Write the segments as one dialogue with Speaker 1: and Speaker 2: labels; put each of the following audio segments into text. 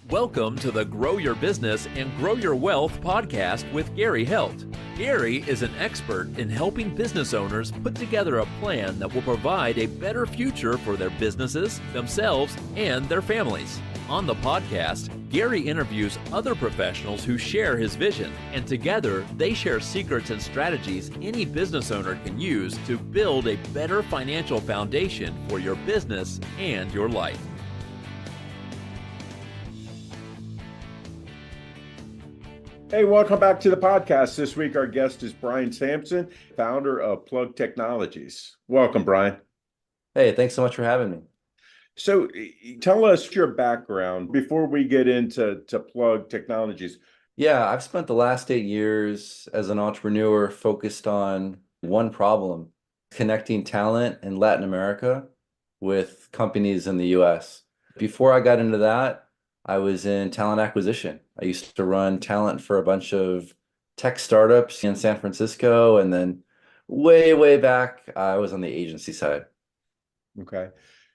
Speaker 1: Welcome to the Grow Your Business and Grow Your Wealth podcast with Gary Helt. Gary is an expert in helping business owners put together a plan that will provide a better future for their businesses, themselves, and their families. On the podcast, Gary interviews other professionals who share his vision, and together they share secrets and strategies any business owner can use to build a better financial foundation for your business and your life.
Speaker 2: Hey, welcome back to the podcast. This week, our guest is Brian Samson, founder of Plug Technologies. Welcome, Brian.
Speaker 3: Hey, thanks so much for having me.
Speaker 2: So tell us your background before we get into Plug Technologies.
Speaker 3: Yeah, I've spent the last 8 years as an entrepreneur focused on one problem, connecting talent in Latin America with companies in the US. Before I got into that, I was in talent acquisition. I used to run talent for a bunch of tech startups in San Francisco, and then way back, I was on the agency side.
Speaker 2: Okay.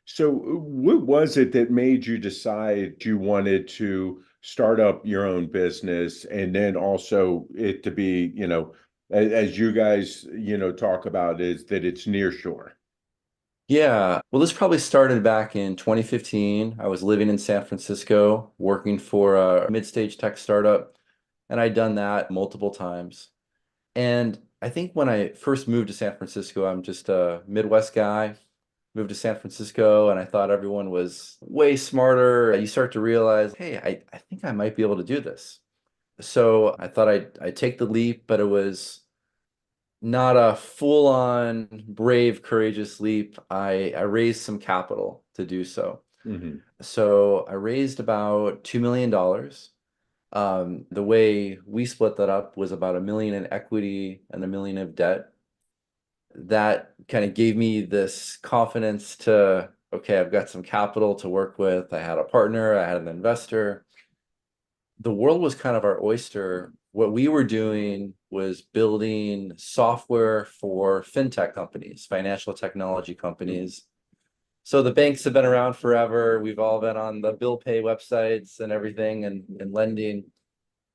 Speaker 2: So what was it that made you decide you wanted to start up your own business, and then also it to be, as you guys, talk about, is that it's nearshore?
Speaker 3: Yeah, well, this probably started back in 2015. I was living in San Francisco, working for a mid-stage tech startup, and I'd done that multiple times. And I think when I first moved to San Francisco, I'm just a Midwest guy, moved to San Francisco, and I thought everyone was way smarter. You start to realize, hey, I think I might be able to do this. So I thought I'd take the leap, but it was not a full-on brave, courageous leap. I raised some capital to do so.
Speaker 2: Mm-hmm.
Speaker 3: So I raised about $2 million. The way we split that up was about $1 million in equity and $1 million of debt. That kind of gave me this confidence to, okay, I've got some capital to work with. I had a partner, I had an investor. The world was kind of our oyster. What we were doing was building software for fintech companies, financial technology companies. So the banks have been around forever. We've all been on the bill pay websites and everything and lending.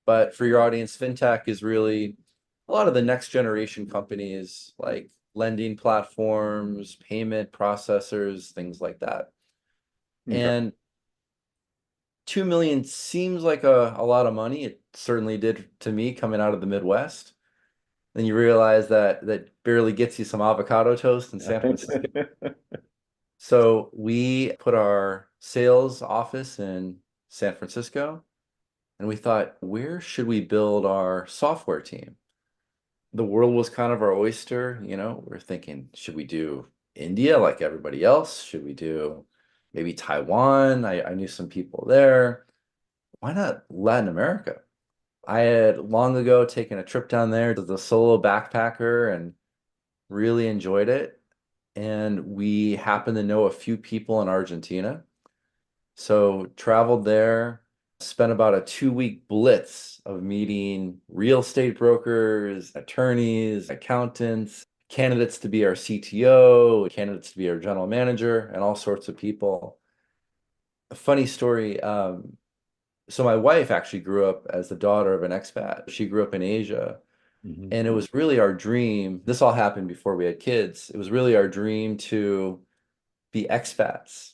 Speaker 3: But for your audience, fintech is really a lot of the next generation companies like lending platforms, payment processors, things like that.
Speaker 2: Okay.
Speaker 3: And 2 million seems like a lot of money. It certainly did to me coming out of the Midwest. Then you realize that barely gets you some avocado toast in San Francisco. So we put our sales office in San Francisco, and we thought, where should we build our software team? The world was kind of our oyster, we're thinking, should we do India like everybody else? Should we do maybe Taiwan? I knew some people there. Why not Latin America? I had long ago taken a trip down there as a solo backpacker and really enjoyed it. And we happened to know a few people in Argentina. So traveled there, spent about a 2-week blitz of meeting real estate brokers, attorneys, accountants, candidates to be our CTO, candidates to be our general manager, and all sorts of people. A funny story. So my wife actually grew up as the daughter of an expat. She grew up in Asia.
Speaker 2: Mm-hmm.
Speaker 3: And it was really our dream. This all happened before we had kids. It was really our dream to be expats.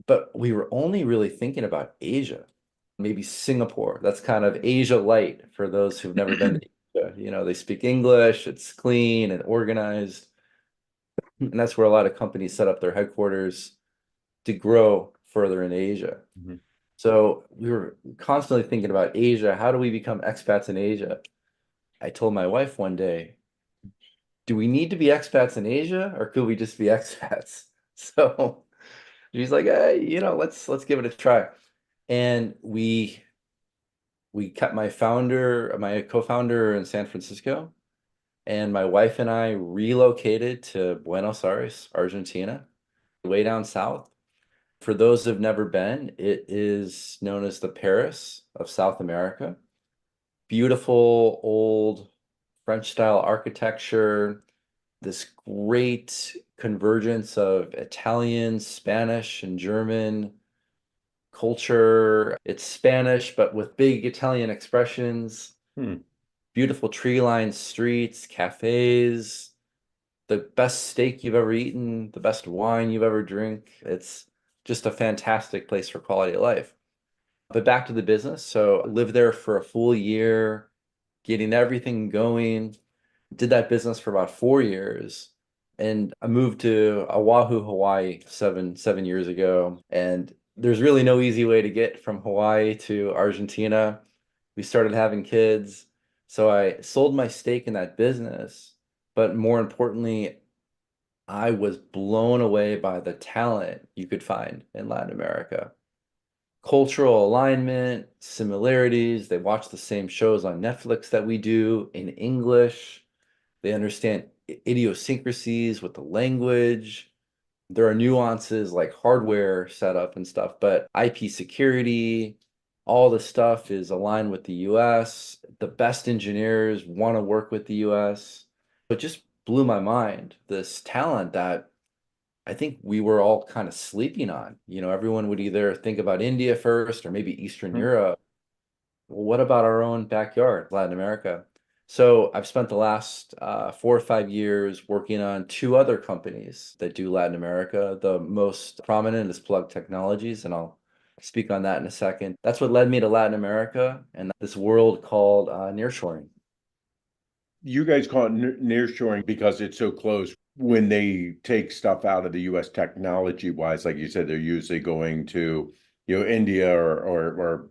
Speaker 3: But we were only really thinking about Asia, maybe Singapore. That's kind of Asia light for those who've never been to Asia. They speak English, it's clean and organized. And that's where a lot of companies set up their headquarters to grow further in Asia.
Speaker 2: Mm-hmm.
Speaker 3: So we were constantly thinking about Asia. How do we become expats in Asia? I told my wife one day, do we need to be expats in Asia or could we just be expats? So she's like, hey, let's give it a try. And we kept my co-founder in San Francisco, and my wife and I relocated to Buenos Aires, Argentina, way down south. For those who've never been, it is known as the Paris of South America. Beautiful old French style architecture, this great convergence of Italian, Spanish, and German. culture. It's Spanish, but with big Italian expressions,
Speaker 2: Hmm.
Speaker 3: beautiful tree-lined streets, cafes, the best steak you've ever eaten, the best wine you've ever drink. It's just a fantastic place for quality of life. But back to the business. So I lived there for a full year, getting everything going. Did that business for about 4 years. And I moved to Oahu, Hawaii seven years ago. And there's really no easy way to get from Hawaii to Argentina. We started having kids. So I sold my stake in that business. But more importantly, I was blown away by the talent you could find in Latin America. Cultural alignment, similarities. They watch the same shows on Netflix that we do in English. They understand idiosyncrasies with the language. There are nuances like hardware setup and stuff, but IP security, all the stuff is aligned with the US. The best engineers want to work with the US. It just blew my mind, this talent that I think we were all kind of sleeping on. Everyone would either think about India first or maybe Eastern
Speaker 2: Hmm.
Speaker 3: Europe. Well, what about our own backyard, Latin America? So I've spent the last 4 or 5 years working on two other companies that do Latin America. The most prominent is Plug Technologies, and I'll speak on that in a second. That's what led me to Latin America and this world called nearshoring.
Speaker 2: You guys call it nearshoring because it's so close. When they take stuff out of the US technology wise, like you said, they're usually going to, India or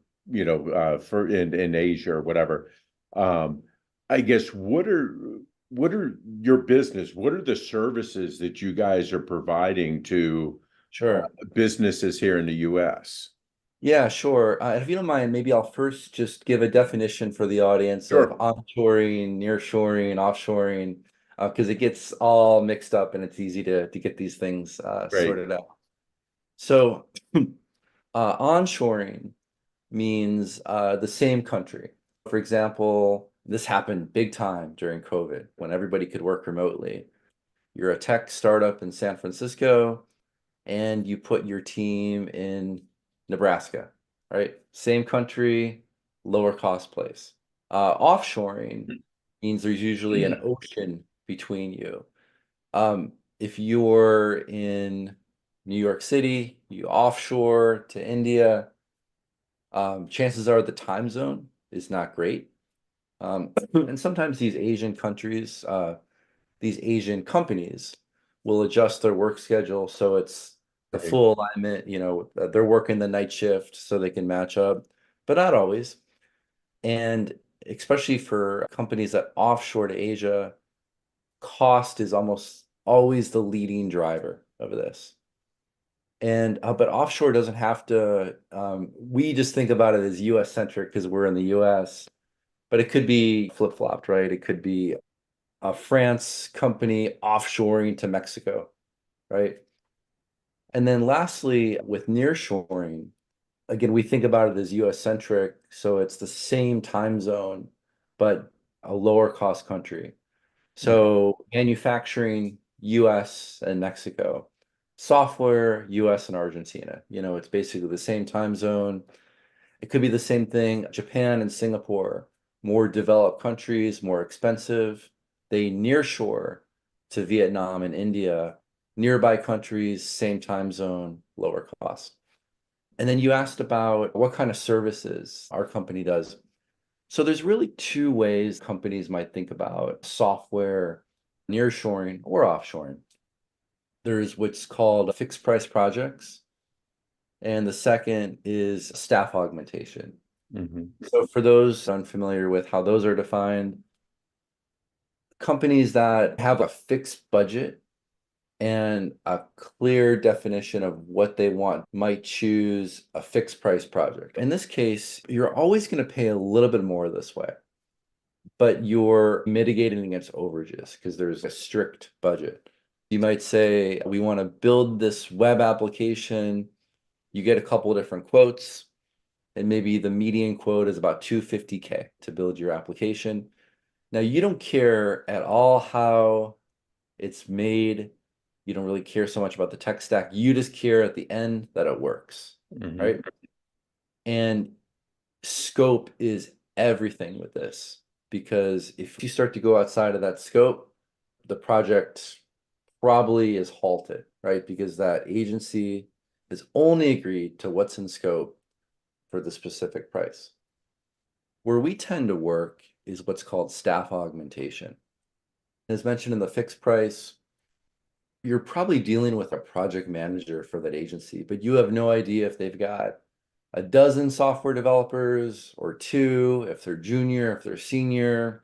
Speaker 2: for in Asia or whatever. Um, I guess what are your business? What are the services that you guys are providing to
Speaker 3: Sure.
Speaker 2: businesses here in the US?
Speaker 3: Yeah, sure. If you don't mind, maybe I'll first just give a definition for the audience of
Speaker 2: Sure.
Speaker 3: onshoring, nearshoring, offshoring, because it gets all mixed up and it's easy to get these things
Speaker 2: Great.
Speaker 3: sorted out. So, onshoring means the same country. For example, this happened big time during COVID when everybody could work remotely. You're a tech startup in San Francisco and you put your team in Nebraska, right? Same country, lower cost place. Offshoring means there's usually an ocean between you. If you're in New York City, you offshore to India, chances are the time zone is not great. And sometimes these Asian companies will adjust their work schedule so it's the
Speaker 2: Great.
Speaker 3: full alignment, they're working the night shift so they can match up, but not always. And especially for companies that offshore to Asia, cost is almost always the leading driver of this. And but offshore doesn't have to, we just think about it as US centric because we're in the US, but it could be flip-flopped, right? It could be a France company offshoring to Mexico, right? And then lastly, with nearshoring, again, we think about it as US centric, so it's the same time zone, but a lower cost country. So manufacturing US and Mexico, software US and Argentina. It's basically the same time zone. It could be the same thing, Japan and Singapore, more developed countries, more expensive. They nearshore to Vietnam and India, nearby countries, same time zone, lower cost. And then you asked about what kind of services our company does. So there's really two ways companies might think about software nearshoring or offshoring. There's what's called fixed price projects, and the second is staff augmentation.
Speaker 2: Mhm.
Speaker 3: So for those unfamiliar with how those are defined, companies that have a fixed budget and a clear definition of what they want might choose a fixed price project. In this case, you're always going to pay a little bit more this way, but you're mitigating against overages because there's a strict budget. You might say, we want to build this web application. You get a couple of different quotes, and maybe the median quote is about 250K to build your application. Now, you don't care at all how it's made. You don't really care so much about the tech stack. You just care at the end that it works,
Speaker 2: Mhm.
Speaker 3: right? And scope is everything with this, because if you start to go outside of that scope, the project probably is halted, right? Because that agency has only agreed to what's in scope for the specific price. Where we tend to work is what's called staff augmentation. As mentioned in the fixed price, you're probably dealing with a project manager for that agency, but you have no idea if they've got a dozen software developers or two, if they're junior, if they're senior,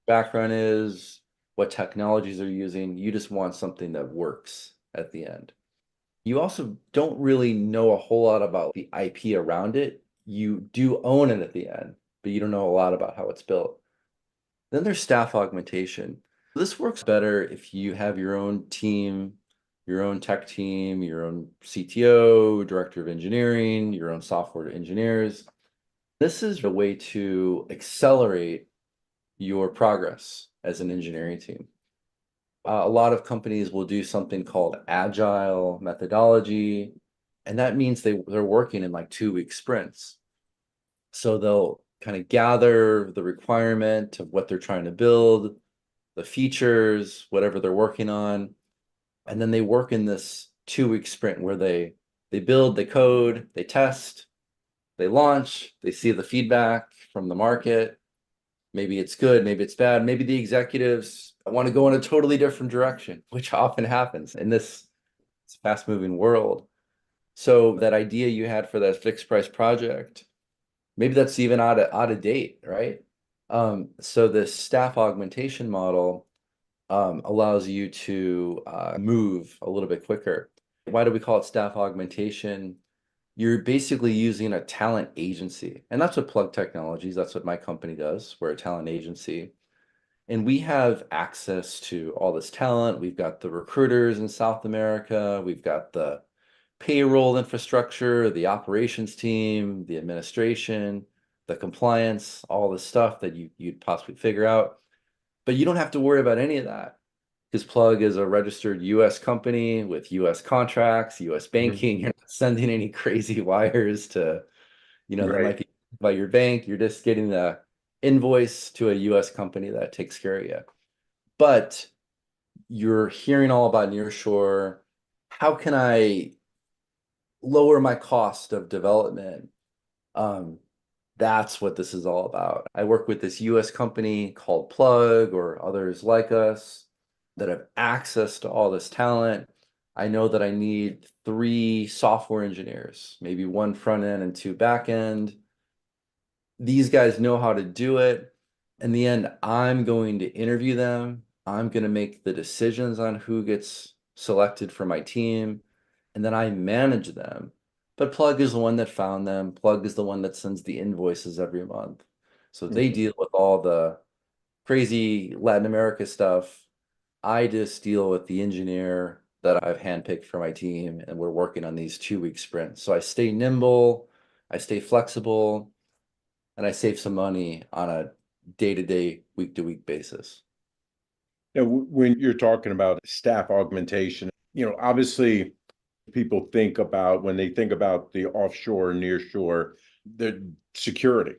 Speaker 3: background is, what technologies they're using. You just want something that works at the end. You also don't really know a whole lot about the IP around it. You do own it at the end, but you don't know a lot about how it's built. Then there's staff augmentation. This works better if you have your own team, your own tech team, your own CTO, director of engineering, your own software engineers. This is a way to accelerate your progress as an engineering team. A lot of companies will do something called agile methodology, and that means they're working in like 2-week sprints. So they'll kind of gather the requirement of what they're trying to build, the features, whatever they're working on, and then they work in this 2-week sprint where they build, they code, they test, they launch, they see the feedback from the market. Maybe it's good, maybe it's bad, maybe the executives want to go in a totally different direction, which often happens in this fast-moving world. So that idea you had for that fixed price project, maybe that's even out of date, right? So this staff augmentation model allows you to move a little bit quicker. Why do we call it staff augmentation? You're basically using a talent agency, and that's what Plug Technologies, that's what my company does. We're a talent agency, and we have access to all this talent. We've got the recruiters in South America. We've got the payroll infrastructure, the operations team, the administration, the compliance, all the stuff that you'd possibly figure out. But you don't have to worry about any of that, because Plug is a registered US company with US contracts, US banking. You're not sending any crazy wires to, that might be by your bank. You're just getting the invoice to a US company that takes care of you. But you're hearing all about nearshore. How can I lower my cost of development? That's what this is all about. I work with this US company called Plug, or others like us, that have access to all this talent. I know that I need 3 software engineers, maybe 1 front end and 2 back end. These guys know how to do it. In the end, I'm going to interview them. I'm going to make the decisions on who gets selected for my team, and then I manage them. But Plug is the one that found them. Plug is the one that sends the invoices every month. So they deal with all the crazy Latin America stuff. I just deal with the engineer that I've handpicked for my team, and we're working on these 2-week sprints. So I stay nimble, I stay flexible, and I save some money on a day-to-day, week-to-week basis.
Speaker 2: Now, when you're talking about staff augmentation, obviously people think about, when they think about the offshore, nearshore, the security,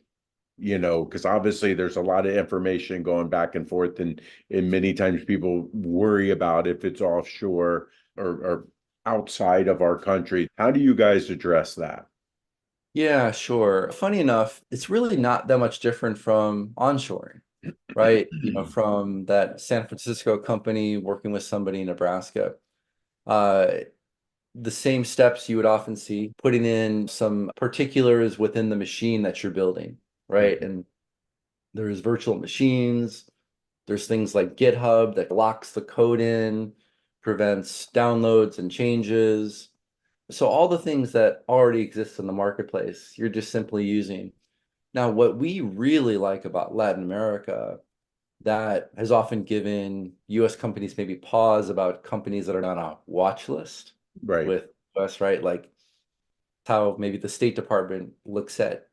Speaker 2: because obviously there's a lot of information going back and forth, and many times people worry about if it's offshore or outside of our country. How do you guys address that?
Speaker 3: Yeah, sure. Funny enough, it's really not that much different from onshoring, right? From that San Francisco company working with somebody in Nebraska. The same steps you would often see, putting in some particulars within the machine that you're building, right? And there's virtual machines. There's things like GitHub that locks the code in, prevents downloads and changes. So all the things that already exist in the marketplace, you're just simply using. Now, what we really like about Latin America that has often given US companies maybe pause about companies that are on a watch list with us, right? Like how maybe the State Department looks at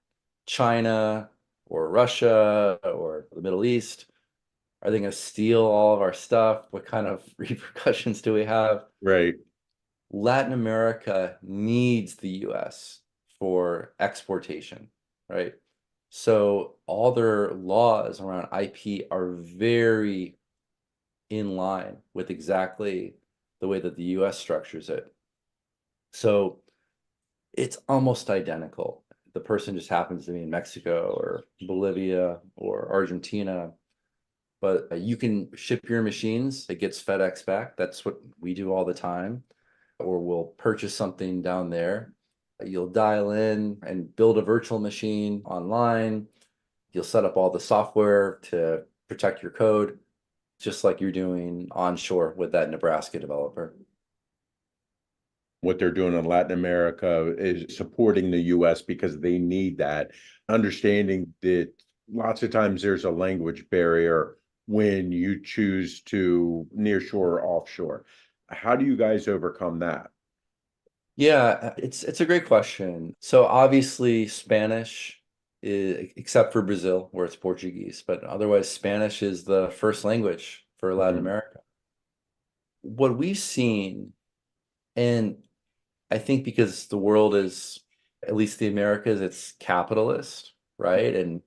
Speaker 3: China or Russia or the Middle East. Are they going to steal all of our stuff? What kind of repercussions do we have?
Speaker 2: Right.
Speaker 3: Latin America needs the US for exportation, right? So all their laws around IP are very in line with exactly the way that the US structures it. So it's almost identical. The person just happens to be in Mexico or Bolivia or Argentina, but you can ship your machines. It gets FedEx back. That's what we do all the time. Or we'll purchase something down there. You'll dial in and build a virtual machine online. You'll set up all the software to protect your code, just like you're doing onshore with that Nebraska developer.
Speaker 2: What they're doing in Latin America is supporting the US because they need that. Understanding that lots of times there's a language barrier when you choose to nearshore or offshore. How do you guys overcome that?
Speaker 3: Yeah, it's a great question. So obviously Spanish is, except for Brazil where it's Portuguese, but otherwise Spanish is the first language for Latin
Speaker 2: Mhm.
Speaker 3: America. What we've seen, and I think because the world is, at least the Americas, it's capitalist, right? And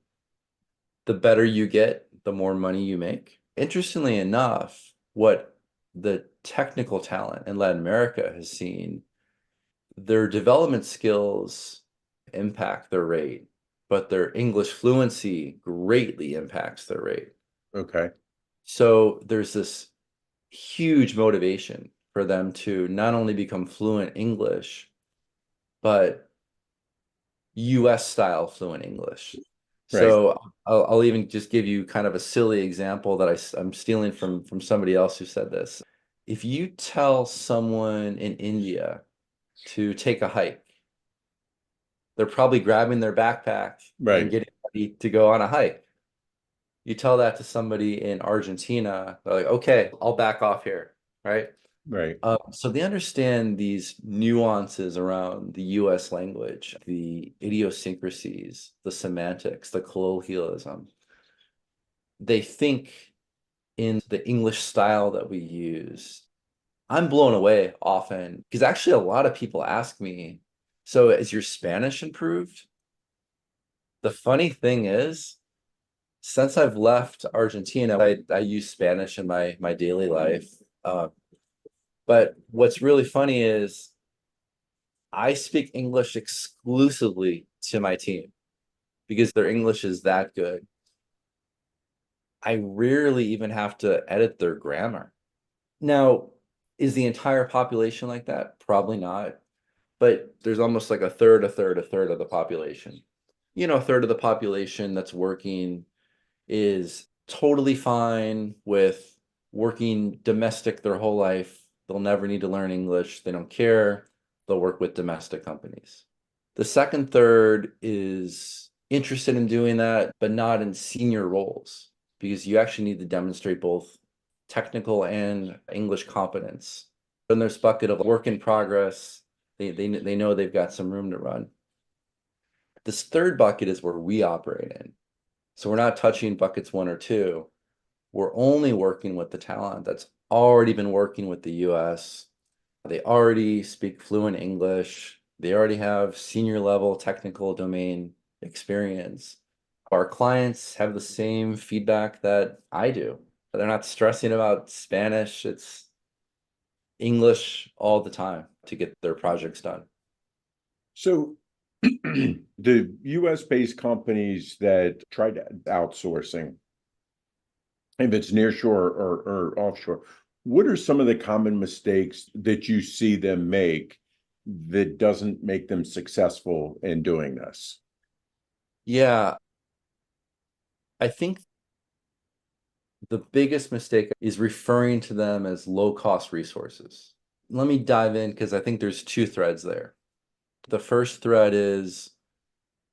Speaker 3: the better you get, the more money you make. Interestingly enough, what the technical talent in Latin America has seen, their development skills impact their rate, but their English fluency greatly impacts their rate.
Speaker 2: Okay.
Speaker 3: So there's this huge motivation for them to not only become fluent English, but US style fluent English.
Speaker 2: Right.
Speaker 3: So I'll even just give you kind of a silly example that I'm stealing from somebody else who said this. If you tell someone in India to take a hike, they're probably grabbing their backpack and
Speaker 2: Right.
Speaker 3: getting ready to go on a hike. You tell that to somebody in Argentina, they're like, okay, I'll back off here, right?
Speaker 2: Right.
Speaker 3: So they understand these nuances around the US language, the idiosyncrasies, the semantics, the colloquialism. They think in the English style that we use. I'm blown away often because actually a lot of people ask me, so is your Spanish improved? The funny thing is, since I've left Argentina, I use Spanish in my daily life. But what's really funny is I speak English exclusively to my team because their English is that good. I rarely even have to edit their grammar. Now, is the entire population like that? Probably not. But there's almost like a third, a third, a third of the population. A third of the population that's working is totally fine with working domestic their whole life. They'll never need to learn English. They don't care. They'll work with domestic companies. The second third is interested in doing that, but not in senior roles because you actually need to demonstrate both technical and English competence. Then there's bucket of work in progress. They know they've got some room to run. This third bucket is where we operate in. So we're not touching buckets 1 or 2. We're only working with the talent that's already been working with the US. They already speak fluent English. They already have senior level technical domain experience. Our clients have the same feedback that I do. They're not stressing about Spanish. It's English all the time to get their projects done.
Speaker 2: So the US based companies that try to outsourcing, if it's nearshore or offshore, what are some of the common mistakes that you see them make that doesn't make them successful in doing this?
Speaker 3: Yeah, I think the biggest mistake is referring to them as low-cost resources. Let me dive in because I think there's 2 threads there. The first thread is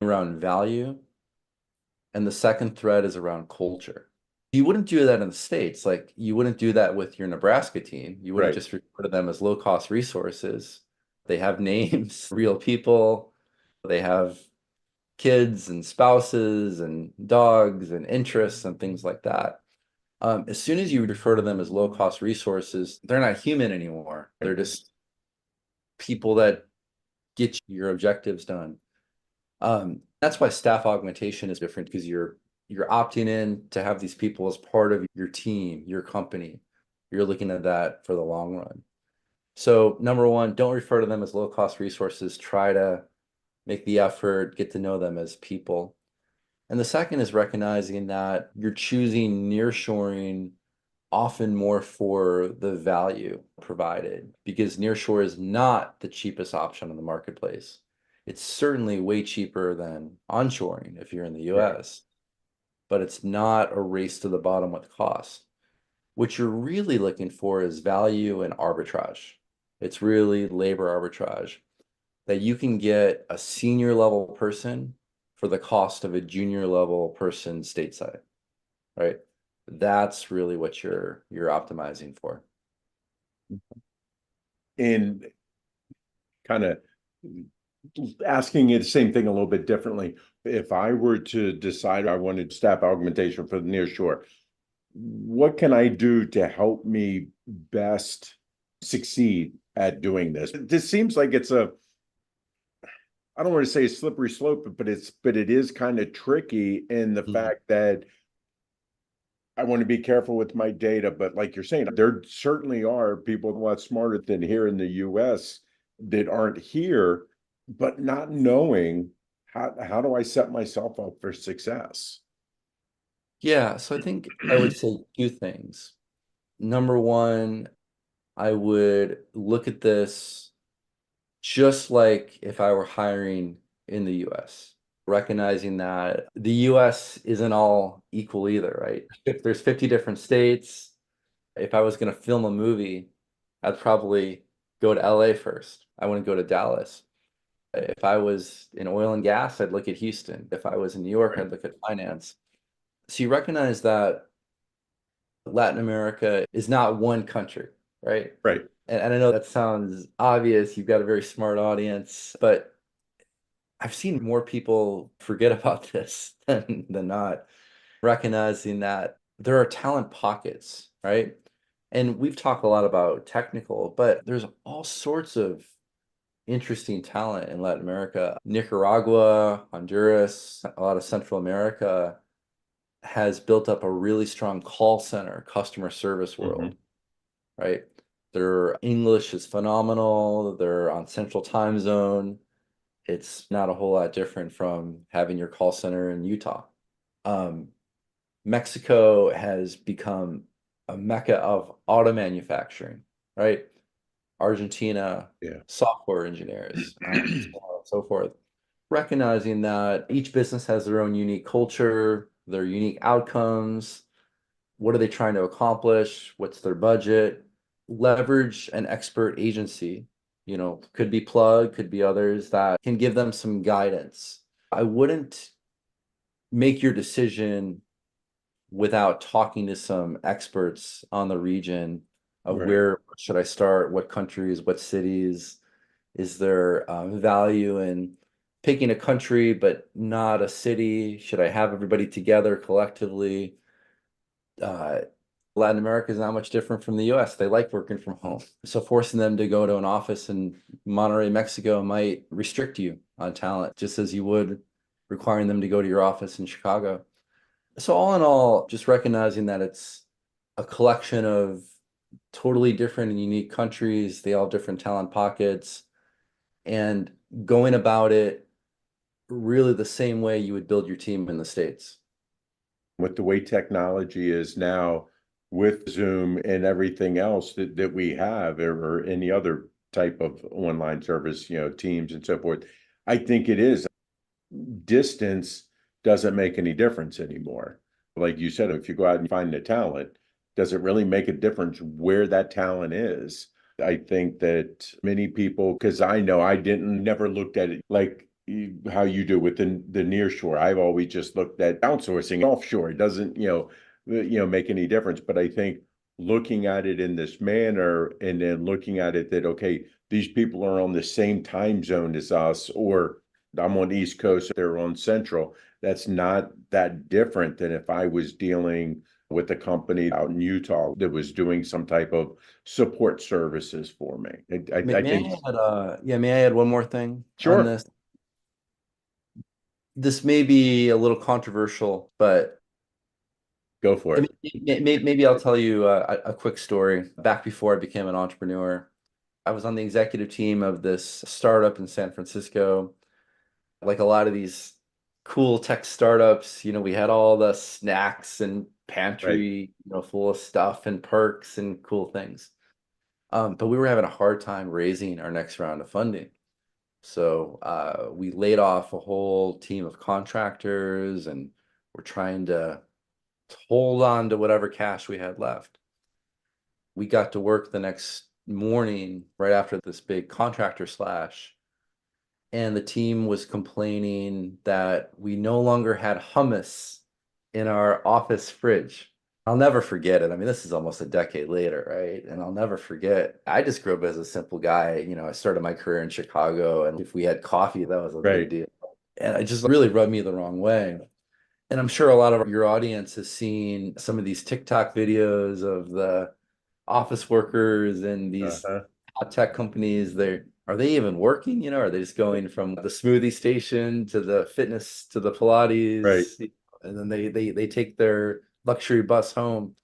Speaker 3: around value, and the second thread is around culture. You wouldn't do that in the States. Like you wouldn't do that with your Nebraska team. You wouldn't
Speaker 2: Right.
Speaker 3: just refer to them as low-cost resources. They have names, real people. They have kids and spouses and dogs and interests and things like that. As soon as you refer to them as low-cost resources, they're not human anymore. They're just people that get your objectives done. That's why staff augmentation is different, because you're opting in to have these people as part of your team, your company. You're looking at that for the long run. So number one, don't refer to them as low-cost resources. Try to make the effort, get to know them as people. And the second is recognizing that you're choosing nearshoring often more for the value provided, because nearshore is not the cheapest option in the marketplace. It's certainly way cheaper than onshoring if you're in the
Speaker 2: Right.
Speaker 3: US, but it's not a race to the bottom with cost. What you're really looking for is value and arbitrage. It's really labor arbitrage, that you can get a senior level person for the cost of a junior level person stateside, right? That's really what you're optimizing for.
Speaker 2: And kind of asking it the same thing a little bit differently. If I were to decide I wanted staff augmentation for the near shore, what can I do to help me best succeed at doing this? This seems like it's a, I don't want to say a slippery slope, but it is kind of tricky in the fact that I want to be careful with my data, but like you're saying, there certainly are people a lot smarter than here in the US that aren't here, but not knowing how do I set myself up for success?
Speaker 3: Yeah, so I think I would say two things. Number one, I would look at this just like if I were hiring in the US, recognizing that the US isn't all equal either, right? If there's 50 different states, if I was going to film a movie, I'd probably go to LA first. I wouldn't go to Dallas. If I was in oil and gas, I'd look at Houston. If I was in New York,
Speaker 2: Right.
Speaker 3: I'd look at finance. So you recognize that Latin America is not one country, right?
Speaker 2: Right.
Speaker 3: And I know that sounds obvious. You've got a very smart audience, but I've seen more people forget about this than not, recognizing that there are talent pockets, right? And we've talked a lot about technical, but there's all sorts of interesting talent in Latin America. Nicaragua, Honduras, a lot of Central America has built up a really strong call center, customer service
Speaker 2: Hmm.
Speaker 3: world, right? Their English is phenomenal. They're on Central Time Zone. It's not a whole lot different from having your call center in Utah. Um, Mexico has become a mecca of auto manufacturing, right? Argentina,
Speaker 2: Yeah.
Speaker 3: software engineers, so on and so forth. Recognizing that each business has their own unique culture, their unique outcomes. What are they trying to accomplish? What's their budget? Leverage an expert agency, could be Plug, could be others that can give them some guidance. I wouldn't make your decision without talking to some experts on the region of
Speaker 2: Right.
Speaker 3: where should I start, what countries, what cities, is there value in picking a country but not a city? Should I have everybody together collectively? Uh, Latin America is not much different from the US. They like working from home. So forcing them to go to an office in Monterrey, Mexico might restrict you on talent, just as you would requiring them to go to your office in Chicago. So all in all, just recognizing that it's a collection of totally different and unique countries. They all have different talent pockets, and going about it really the same way you would build your team in the States.
Speaker 2: With the way technology is now, with Zoom and everything else that we have, or any other type of online service, Teams and so forth, I think it is. Distance doesn't make any difference anymore. Like you said, if you go out and find the talent, does it really make a difference where that talent is? I think that many people, because I know I didn't never looked at it like how you do with the near shore. I've always just looked at outsourcing offshore. It doesn't, make any difference. But I think looking at it in this manner, and then looking at it that, okay, these people are on the same time zone as us, or I'm on the East Coast, they're on Central. That's not that different than if I was dealing with a company out in Utah that was doing some type of support services for me. I
Speaker 3: May
Speaker 2: think,
Speaker 3: I add, yeah, may I add one more thing on
Speaker 2: sure.
Speaker 3: this? This may be a little controversial, but
Speaker 2: Go for it.
Speaker 3: maybe I'll tell you a quick story. Back before I became an entrepreneur, I was on the executive team of this startup in San Francisco. Like a lot of these cool tech startups, we had all the snacks and
Speaker 2: Right.
Speaker 3: pantry, full of stuff and perks and cool things. But we were having a hard time raising our next round of funding. So we laid off a whole team of contractors and we're trying to hold on to whatever cash we had left. We got to work the next morning right after this big contractor slash, and the team was complaining that we no longer had hummus in our office fridge. I'll never forget it. I mean, this is almost a decade later, right? And I'll never forget. I just grew up as a simple guy. I started my career in Chicago, and if we had coffee, that was a big
Speaker 2: Right.
Speaker 3: deal. And it just really rubbed me the wrong way. And I'm sure a lot of your audience has seen some of these TikTok videos of the office workers and these
Speaker 2: Uh-huh.
Speaker 3: hot tech companies. Are they even working? Are they just going from the smoothie station to the fitness to the
Speaker 2: Right.
Speaker 3: Pilates, and then they take their luxury bus home?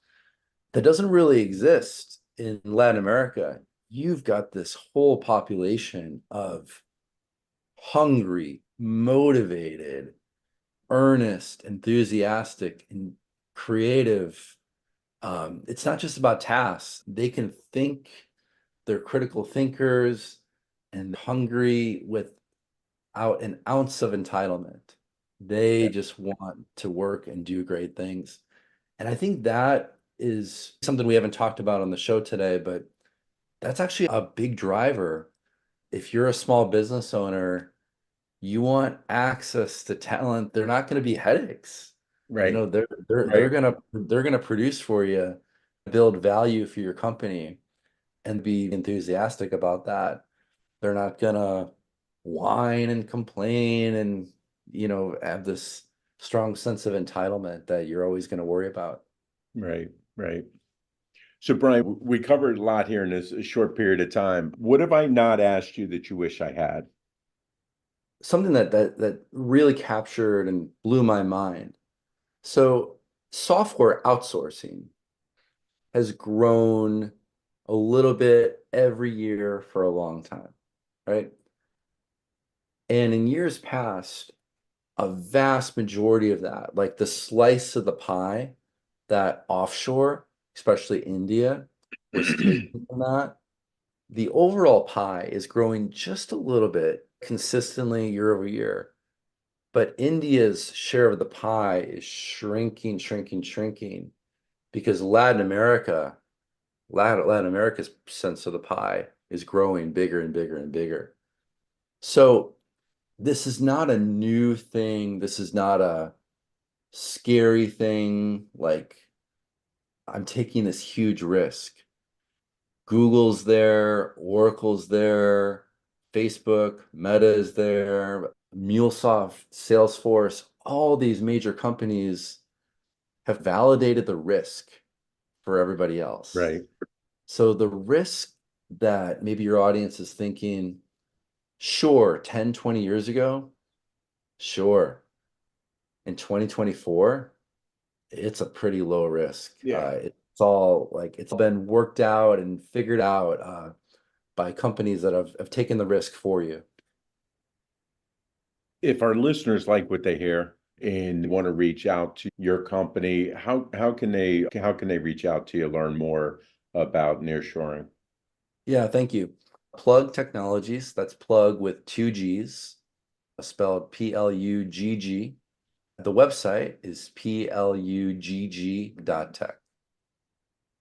Speaker 3: That doesn't really exist in Latin America. You've got this whole population of hungry, motivated, earnest, enthusiastic, and creative. It's not just about tasks. They can think, they're critical thinkers and hungry without an ounce of entitlement. They
Speaker 2: Yeah.
Speaker 3: just want to work and do great things. And I think that is something we haven't talked about on the show today, but that's actually a big driver. If you're a small business owner, you want access to talent. They're not going to be headaches.
Speaker 2: Right.
Speaker 3: They're
Speaker 2: Right.
Speaker 3: gonna produce for you, build value for your company, and be enthusiastic about that. They're not gonna whine and complain and have this strong sense of entitlement that you're always going to worry about.
Speaker 2: Right. Right. So, Brian, we covered a lot here in this short period of time. What have I not asked you that you wish I had?
Speaker 3: Something that really captured and blew my mind. So software outsourcing has grown a little bit every year for a long time, right? And in years past, a vast majority of that, like the slice of the pie that offshore, especially India, was taking from that, the overall pie is growing just a little bit consistently year over year. But India's share of the pie is shrinking, shrinking, shrinking because Latin America's sense of the pie is growing bigger and bigger and bigger. So this is not a new thing. This is not a scary thing. Like I'm taking this huge risk. Google's there, Oracle's there, Facebook, Meta is there, MuleSoft, Salesforce, all these major companies have validated the risk for everybody else.
Speaker 2: Right.
Speaker 3: So the risk that maybe your audience is thinking, sure, 10, 20 years ago, sure. In 2024, it's a pretty low risk.
Speaker 2: Yeah.
Speaker 3: It's been worked out and figured out by companies that have taken the risk for you.
Speaker 2: If our listeners like what they hear and want to reach out to your company, how can they reach out to you, learn more about nearshoring?
Speaker 3: Yeah, thank you. Plug Technologies, that's plug with two G's, spelled Plugg. The website is plugg.tech.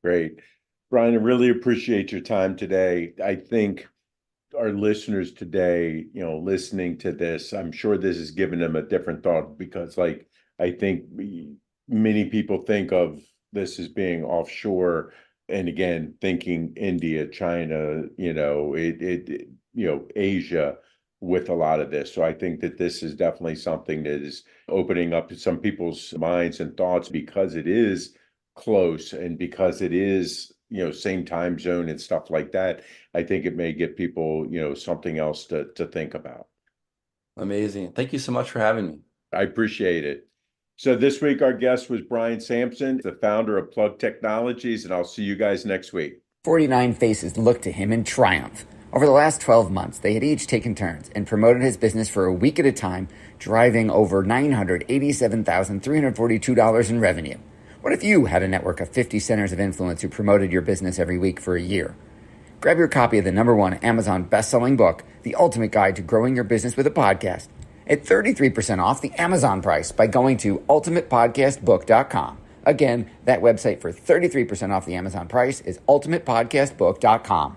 Speaker 2: Great. Brian, I really appreciate your time today. I think our listeners today, listening to this, I'm sure this has given them a different thought because, like, I think many people think of this as being offshore, and again, thinking India, China, Asia with a lot of this. So I think that this is definitely something that is opening up some people's minds and thoughts because it is close and because it is, same time zone and stuff like that. I think it may give people, something else to think about.
Speaker 3: Amazing. Thank you so much for having me.
Speaker 2: I appreciate it. So this week, our guest was Brian Samson, the founder of Plug Technologies, and I'll see you guys next week.
Speaker 4: 49 faces looked to him in triumph. Over the last 12 months, they had each taken turns and promoted his business for a week at a time, driving over $987,342 in revenue. What if you had a network of 50 centers of influence who promoted your business every week for a year? Grab your copy of the #1 Amazon best-selling book, The Ultimate Guide to Growing Your Business with a Podcast, at 33% off the Amazon price by going to ultimatepodcastbook.com. Again, that website for 33% off the Amazon price is ultimatepodcastbook.com.